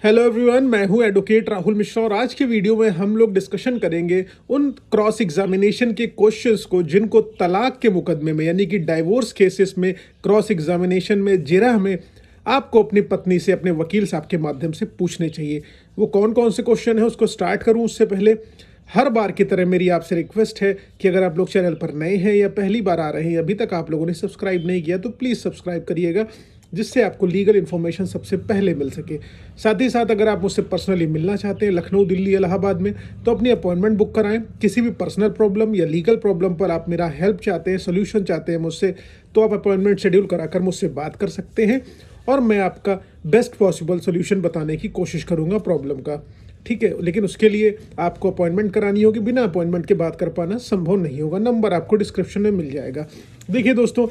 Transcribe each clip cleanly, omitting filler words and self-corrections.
Hello everyone, मैं हूं advocate Rahul Mishra और आज के वीडियो में हम लोग डिस्कशन करेंगे उन क्रॉस एग्जामिनेशन के क्वेश्चंस को जिनको तलाक के मुकदमे में यानी कि डाइवोर्स केसेस में क्रॉस एग्जामिनेशन में जिरह में आपको अपनी पत्नी से अपने वकील साहब के माध्यम से पूछने चाहिए। वो कौन कौन से क्वेश्चन है उसको स्टार्ट करूँ उससे पहले हर बार की तरह मेरी आपसे रिक्वेस्ट है कि अगर आप लोग चैनल पर नए हैं या पहली बार आ रहे हैं, अभी तक आप लोगों ने सब्सक्राइब नहीं किया तो प्लीज़ सब्सक्राइब करिएगा, जिससे आपको लीगल इन्फॉर्मेशन सबसे पहले मिल सके। साथ ही साथ अगर आप मुझसे पर्सनली मिलना चाहते हैं लखनऊ, दिल्ली, इलाहाबाद में, तो अपनी अपॉइंटमेंट बुक कराएं। किसी भी पर्सनल प्रॉब्लम या लीगल प्रॉब्लम पर आप मेरा हेल्प चाहते हैं, सोल्यूशन चाहते हैं मुझसे, तो आप अपॉइंटमेंट शेड्यूल कराकर मुझसे बात कर सकते हैं और मैं आपका बेस्ट पॉसिबल सोल्यूशन बताने की कोशिश करूँगा प्रॉब्लम का। ठीक है, लेकिन उसके लिए आपको अपॉइंटमेंट करानी होगी। बिना अपॉइंटमेंट के बात कर पाना संभव नहीं होगा। नंबर आपको डिस्क्रिप्शन में मिल जाएगा। देखिए दोस्तों,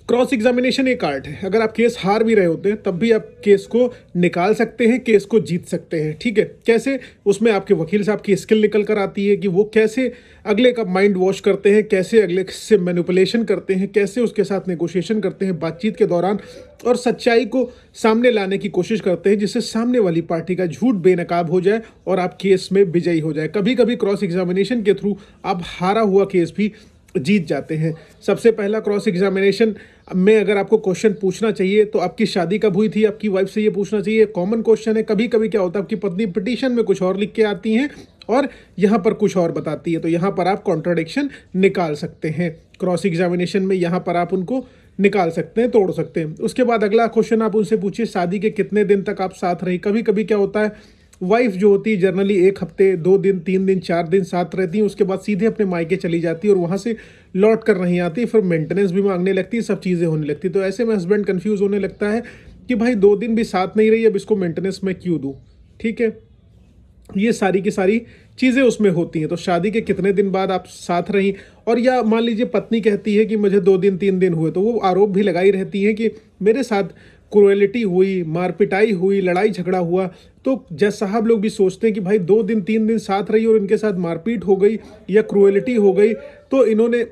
क्रॉस एग्जामिनेशन एक आर्ट है। अगर आप केस हार भी रहे होते हैं तब भी आप केस को निकाल सकते हैं, केस को जीत सकते हैं। ठीक है, कैसे? उसमें आपके वकील साहब की स्किल निकल कर आती है कि वो कैसे अगले का माइंड वॉश करते हैं, कैसे अगले से मैनिपुलेशन करते हैं, कैसे उसके साथ नेगोशिएशन करते हैं बातचीत के दौरान और सच्चाई को सामने लाने की कोशिश करते हैं जिससे सामने वाली पार्टी का झूठ बेनकाब हो जाए और आप केस में विजयी हो जाए। कभी कभी क्रॉस एग्जामिनेशन के थ्रू आप हारा हुआ केस भी जीत जाते हैं। सबसे पहला क्रॉस एग्जामिनेशन में अगर आपको क्वेश्चन पूछना चाहिए तो आपकी शादी कब हुई थी, आपकी वाइफ से ये पूछना चाहिए। कॉमन क्वेश्चन है। कभी कभी क्या होता है, आपकी पत्नी पिटीशन में कुछ और लिख के आती हैं और यहाँ पर कुछ और बताती है, तो यहाँ पर आप कॉन्ट्राडिक्शन निकाल सकते हैं। क्रॉस एग्जामिनेशन में यहाँ पर आप उनको निकाल सकते हैं, तोड़ सकते हैं। उसके बाद अगला क्वेश्चन आप उनसे पूछिए, शादी के कितने दिन तक आप साथ रही। कभी कभी क्या होता है, वाइफ जो होती है जनरली 1 हफ्ते, 2 दिन, 3 दिन, 4 दिन साथ रहती है, उसके बाद सीधे अपने मायके चली जाती है और वहाँ से लौट कर नहीं आती, फिर मेंटेनेंस भी मांगने लगती है, सब चीज़ें होने लगती तो ऐसे में हस्बैंड कंफ्यूज होने लगता है कि भाई 2 दिन भी साथ नहीं रही, अब इसको मेंटेनेंस मैं क्यों दूँ। ठीक है, ये सारी की सारी चीज़ें उसमें होती हैं। तो शादी के कितने दिन बाद आप साथ रहीं, और या मान लीजिए पत्नी कहती है कि मुझे 2 दिन 3 दिन हुए, तो वो आरोप भी लगाई रहती है कि मेरे साथ क्रुएलिटी हुई, मारपिटाई हुई, लड़ाई झगड़ा हुआ। तो जज साहब लोग भी सोचते हैं कि भाई 2 दिन 3 दिन साथ रही और इनके साथ मारपीट हो गई या क्रुएलिटी हो गई, तो इन्होंने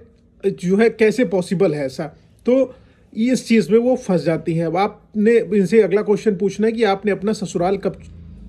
जो है कैसे पॉसिबल है ऐसा। तो इस चीज़ में वो फंस जाती हैं। अब आपने इनसे अगला क्वेश्चन पूछना है कि आपने अपना ससुराल कब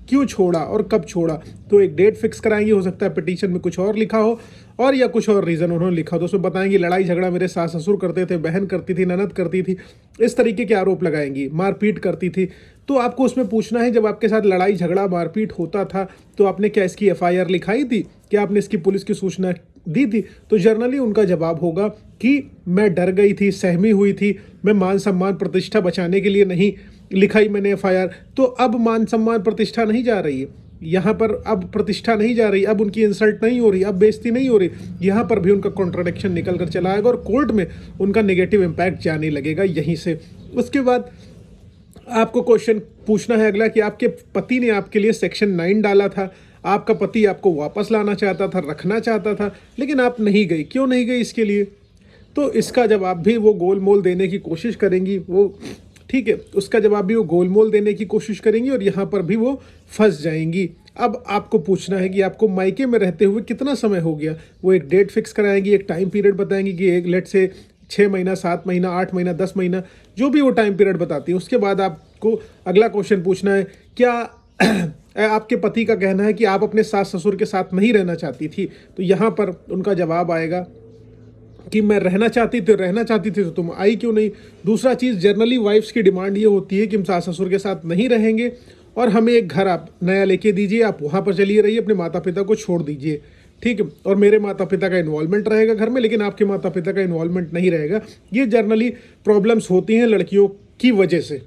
क्यों छोड़ा और कब छोड़ा। तो एक डेट फिक्स कराएंगे, हो सकता है पिटीशन में कुछ और लिखा हो और या कुछ और रीज़न उन्होंने लिखा हो, तो उसमें बताएंगे लड़ाई झगड़ा मेरे सास ससुर करते थे, बहन करती थी, ननद करती थी, इस तरीके के आरोप लगाएंगी, मारपीट करती थी। तो आपको उसमें पूछना है, जब आपके साथ लड़ाई झगड़ा मारपीट होता था तो आपने क्या इसकी FIR लिखाई थी, क्या आपने इसकी पुलिस की सूचना दी थी। तो जर्नली उनका जवाब होगा कि मैं डर गई थी, सहमी हुई थी, मैं मान सम्मान प्रतिष्ठा बचाने के लिए नहीं लिखाई मैंने FIR। तो अब मान सम्मान प्रतिष्ठा नहीं जा रही है यहाँ पर, अब प्रतिष्ठा नहीं जा रही, अब उनकी इंसल्ट नहीं हो रही, अब बेइज्जती नहीं हो रही। यहाँ पर भी उनका कॉन्ट्राडिक्शन निकल कर चला आएगा और कोर्ट में उनका नेगेटिव इम्पैक्ट जाने लगेगा यहीं से। उसके बाद आपको क्वेश्चन पूछना है अगला कि आपके पति ने आपके लिए सेक्शन 9 डाला था, आपका पति आपको वापस लाना चाहता था, रखना चाहता था, लेकिन आप नहीं गई। क्यों नहीं गई इसके लिए? तो इसका जवाब भी वो गोल मोल देने की कोशिश करेंगी वो। ठीक है, उसका जवाब भी वो गोल मोल देने की कोशिश करेंगी और यहाँ पर भी वो फंस जाएंगी। अब आपको पूछना है कि आपको मायके में रहते हुए कितना समय हो गया। वो एक डेट फिक्स कराएंगी, एक टाइम पीरियड बताएंगी कि एक लेट से 6 महीना, 7 महीना, 8 महीना, 10 महीना, जो भी वो टाइम पीरियड बताती है। उसके बाद आपको अगला क्वेश्चन पूछना है, क्या आपके पति का कहना है कि आप अपने सास ससुर के साथ नहीं रहना चाहती थी। तो यहाँ पर उनका जवाब आएगा कि मैं रहना चाहती थी तो तुम आई क्यों नहीं। दूसरा चीज़, जनरली वाइफ्स की डिमांड ये होती है कि हम सास ससुर के साथ नहीं रहेंगे और हमें एक घर आप नया लेके दीजिए, आप वहाँ पर चलिए रहिए, अपने माता पिता को छोड़ दीजिए। ठीक है, और मेरे माता पिता का इन्वॉल्वमेंट रहेगा घर में, लेकिन आपके माता पिता का इन्वॉल्वमेंट नहीं रहेगा। ये जनरली प्रॉब्लम्स होती हैं लड़कियों की वजह से।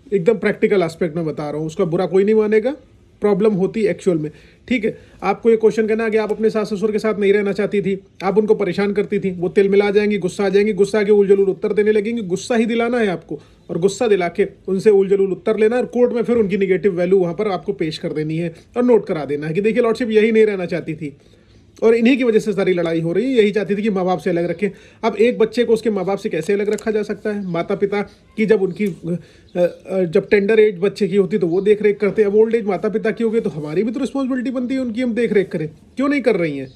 एकदम प्रैक्टिकल एस्पेक्ट में बता रहा हूँ, उसका बुरा कोई नहीं मानेगा, प्रॉब्लम होती है एक्चुअल में। ठीक है, आपको ये क्वेश्चन करना है कि आप अपने सास ससुर के साथ नहीं रहना चाहती थी, आप उनको परेशान करती थी, वो तिल मिला जाएंगी, गुस्सा आ जाएंगी, गुस्सा के उलझुल उत्तर देने लगेंगे। गुस्सा ही दिलाना है आपको और गुस्सा दिला के उनसे उलझुल उत्तर लेना और कोर्ट में फिर उनकी निगेटिव वैल्यू वहाँ पर आपको पेश कर देनी है और नोट करा देना है कि देखिए लॉर्डशिप यही नहीं रहना चाहती थी और इन्हीं की वजह से सारी लड़ाई हो रही है, यही चाहती थी कि माँ बाप से अलग रखें। अब एक बच्चे को उसके माँ बाप से कैसे अलग रखा जा सकता है? माता पिता की जब उनकी जब टेंडर एज बच्चे की होती तो वो देख रेख करते हैं, अब ओल्ड एज माता पिता की हो गई तो हमारी भी तो रिस्पॉन्सिबिलिटी बनती है उनकी, हम देख रेख करें, क्यों नहीं कर रही हैं।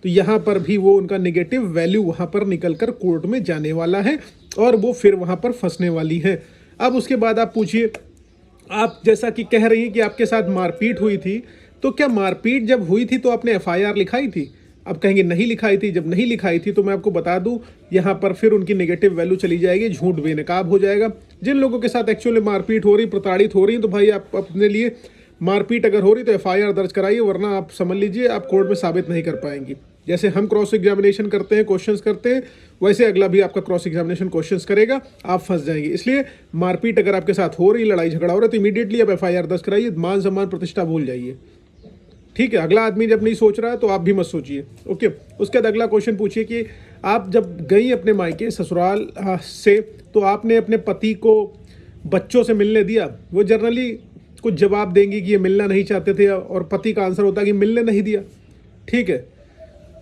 तो यहाँ पर भी वो उनका नेगेटिव वैल्यू वहाँ पर निकल कर कोर्ट में जाने वाला है और वो फिर वहाँ पर फंसने वाली है। अब उसके बाद आप पूछिए आप जैसा कि कह रही हैं कि आपके साथ मारपीट हुई थी, तो क्या मारपीट जब हुई थी तो आपने एफआईआर लिखाई थी? अब कहेंगे नहीं लिखाई थी। जब नहीं लिखाई थी तो मैं आपको बता दूं, यहाँ पर फिर उनकी नेगेटिव वैल्यू चली जाएगी, झूठ बेनकाब हो जाएगा। जिन लोगों के साथ एक्चुअली मारपीट हो रही, प्रताड़ित हो रही, तो भाई आप अपने लिए मारपीट अगर हो रही तो एफआईआर दर्ज कराइए, वरना आप समझ लीजिए आप कोर्ट में साबित नहीं कर पाएंगी। जैसे हम क्रॉस एग्जामिनेशन करते हैं, क्वेश्चंस करते हैं, वैसे अगला भी आपका क्रॉस एग्जामिनेशन क्वेश्चंस करेगा, आप फंस जाएंगे। इसलिए मारपीट अगर आपके साथ हो रही, लड़ाई झगड़ा हो रहा है, तो इमीडिएटली आप एफआईआर दर्ज कराइए, मान सम्मान प्रतिष्ठा भूल जाइए। ठीक है, अगला आदमी जब नहीं सोच रहा है तो आप भी मत सोचिए। ओके, उसके बाद अगला क्वेश्चन पूछिए कि आप जब गई अपने मायके ससुराल से, तो आपने अपने पति को बच्चों से मिलने दिया? वो जनरली कुछ जवाब देंगी कि ये मिलना नहीं चाहते थे, और पति का आंसर होता है कि मिलने नहीं दिया। ठीक है,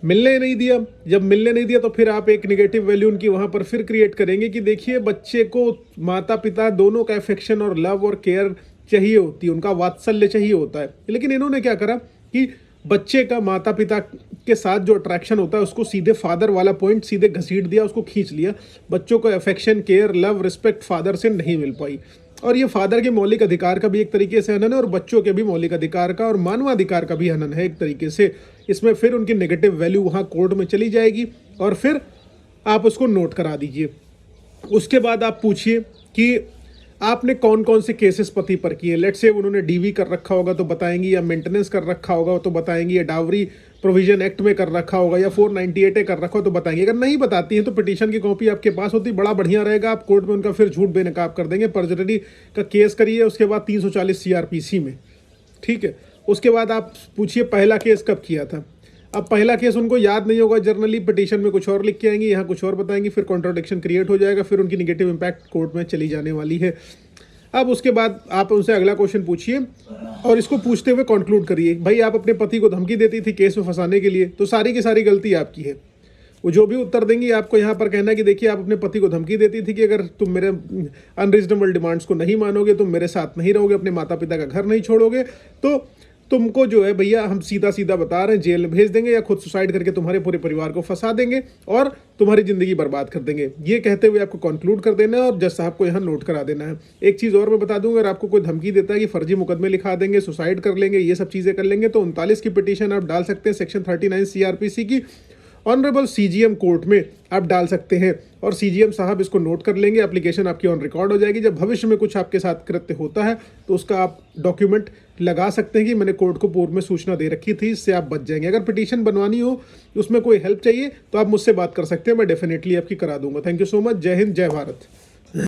मिलने नहीं दिया। जब मिलने नहीं दिया तो फिर आप एक नेगेटिव वैल्यू उनकी वहां पर फिर क्रिएट करेंगे कि देखिए, बच्चे को माता पिता दोनों का अफेक्शन और लव और केयर चाहिए होती है, उनका वात्सल्य चाहिए होता है। लेकिन इन्होंने क्या करा कि बच्चे का माता पिता के साथ जो अट्रैक्शन होता है उसको सीधे फादर वाला पॉइंट सीधे घसीट दिया, उसको खींच लिया। बच्चों को affection, care, love, respect father से नहीं मिल पाई। और ये फादर के मौलिक अधिकार का भी एक तरीके से हनन है, और बच्चों के भी मौलिक अधिकार का और मानवाधिकार का भी हनन है एक तरीके से। इसमें फिर उनकी नेगेटिव वैल्यू वहाँ कोर्ट में चली जाएगी, और फिर आप उसको नोट करा दीजिए। उसके बाद आप पूछिए कि आपने कौन कौन से केसेस पति पर किए। लेट्स से उन्होंने डीवी कर रखा होगा तो बताएंगी, या मेंटेनेंस कर रखा होगा तो बताएंगी, या डावरी प्रोविजन एक्ट में कर रखा होगा, या 498 कर रखा हो तो बताएंगे। अगर नहीं बताती हैं तो पिटीशन की कॉपी आपके पास होती, बड़ा बढ़िया रहेगा, आप कोर्ट में उनका फिर झूठ बेनकाब कर देंगे। पर्जरी का केस करिए, उसके बाद 340 CRPC में। ठीक है, उसके बाद आप पूछिए पहला केस कब किया था। अब पहला केस उनको याद नहीं होगा, जर्नली पिटीशन में कुछ और लिख के आएंगे, यहाँ कुछ और बताएंगे, फिर कॉन्ट्राडिक्शन क्रिएट हो जाएगा, फिर उनकी नेगेटिव इंपैक्ट कोर्ट में चली जाने वाली है। अब उसके बाद आप उनसे अगला क्वेश्चन पूछिए, और इसको पूछते हुए कंक्लूड करिए, भाई आप अपने पति को धमकी देती थी केस में फंसाने के लिए, तो सारी की सारी गलती आपकी है। वो जो भी उत्तर देंगी आपको यहाँ पर कहना है कि देखिए, आप अपने पति को धमकी देती थी कि अगर तुम मेरे अनरीजनेबल डिमांड्स को नहीं मानोगे, तुम मेरे साथ नहीं रहोगे, अपने माता पिता का घर नहीं छोड़ोगे, तो तुमको जो है भैया हम सीधा सीधा बता रहे हैं, जेल में भेज देंगे, या खुद सुसाइड करके तुम्हारे पूरे परिवार को फंसा देंगे और तुम्हारी जिंदगी बर्बाद कर देंगे। ये कहते हुए आपको कंक्लूड कर देना है, और जज साहब को यहाँ नोट करा देना है। एक चीज़ और मैं बता दूंगा, अगर आपको कोई धमकी देता है कि फर्जी मुकदमे लिखा देंगे, सुसाइड कर लेंगे, ये सब चीज़ें कर लेंगे, तो 39 की पिटीशन आप डाल सकते हैं, सेक्शन 39 CRPC की ऑनरेबल CGM कोर्ट में आप डाल सकते हैं, और CGM साहब इसको नोट कर लेंगे, एप्लीकेशन आपकी ऑन रिकॉर्ड हो जाएगी। जब भविष्य में कुछ आपके साथ कृत्य होता है तो उसका आप डॉक्यूमेंट लगा सकते हैं कि मैंने कोर्ट को पूर्व में सूचना दे रखी थी, इससे आप बच जाएंगे। अगर पिटीशन बनवानी हो, उसमें कोई हेल्प चाहिए तो आप मुझसे बात कर सकते हैं, मैं डेफिनेटली आपकी करा दूंगा। Thank you so much. जय हिंद, जय भारत।